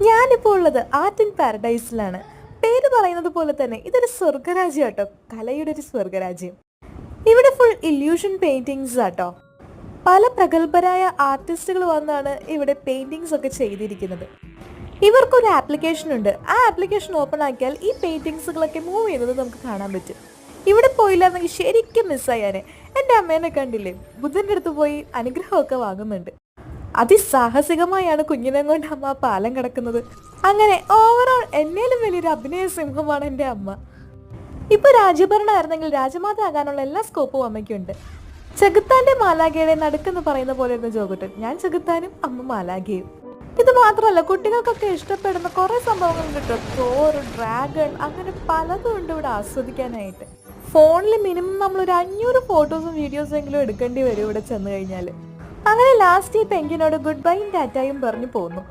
ഞാനിപ്പോൾ ഉള്ളത് art in പാരഡൈസിലാണ്. പേര് പറയുന്നത് പോലെ തന്നെ ഇതൊരു സ്വർഗരാജ്യം കേട്ടോ, കലയുടെ ഒരു സ്വർഗരാജ്യം. ഇവിടെ ഫുൾ ഇല്യൂഷൻ പെയിന്റിങ്സ് ആട്ടോ. പല പ്രഗത്ഭരായ ആർട്ടിസ്റ്റുകൾ വന്നാണ് ഇവിടെ പെയിന്റിങ്സ് ഒക്കെ ചെയ്തിരിക്കുന്നത്. ഇവർക്കൊരു ആപ്ലിക്കേഷൻ ഉണ്ട്. ആ ആപ്ലിക്കേഷൻ ഓപ്പൺ ആക്കിയാൽ ഈ പെയിന്റിങ്സുകളൊക്കെ മൂവ് ചെയ്യുന്നത് നമുക്ക് കാണാൻ പറ്റും. ഇവിടെ പോയില്ലായിരുന്നെങ്കിൽ ശരിക്കും മിസ്സായാനെ. എൻ്റെ അമ്മേനെ കണ്ടില്ലേ, ബുദ്ധൻ്റെ അടുത്ത് പോയി അനുഗ്രഹമൊക്കെ വാങ്ങുന്നുണ്ട്. അതിസാഹസികമായാണ് കുഞ്ഞിനെ കൊണ്ട് അമ്മ ആ പാലം കിടക്കുന്നത്. അങ്ങനെ ഓവറോൾ എന്നേലും വലിയൊരു അഭിനയ സിംഹമാണ് എൻ്റെ അമ്മ. ഇപ്പൊ രാജ്യഭരണമായിരുന്നെങ്കിൽ രാജമാത ആകാനുള്ള എല്ലാ സ്കോപ്പും അമ്മയ്ക്കുണ്ട്. ചെകുത്താന്റെ മാലാഖയുടെ നടുക്കെന്ന് പറയുന്ന പോലെ ഇരുന്ന ജോകുട്ടൻ. ഞാൻ ചെകുത്താനും അമ്മ മാലാഖയും. ഇത് മാത്രമല്ല, കുട്ടികൾക്കൊക്കെ ഇഷ്ടപ്പെടുന്ന കുറെ സംഭവങ്ങളുണ്ട് കേട്ടോ. തോർ, ഡ്രാഗൺ, അങ്ങനെ പലതും ഉണ്ട് ഇവിടെ ആസ്വദിക്കാനായിട്ട്. ഫോണിൽ മിനിമം നമ്മളൊരു 500 ഫോട്ടോസും വീഡിയോസും എങ്കിലും എടുക്കേണ്ടി വരും ഇവിടെ ചെന്ന് കഴിഞ്ഞാൽ. അങ്ങനെ ലാസ്റ്റ് ഈ പെങ്കിനോട് ഗുഡ് ബൈയും ടാറ്റായും പറഞ്ഞു പോന്നു.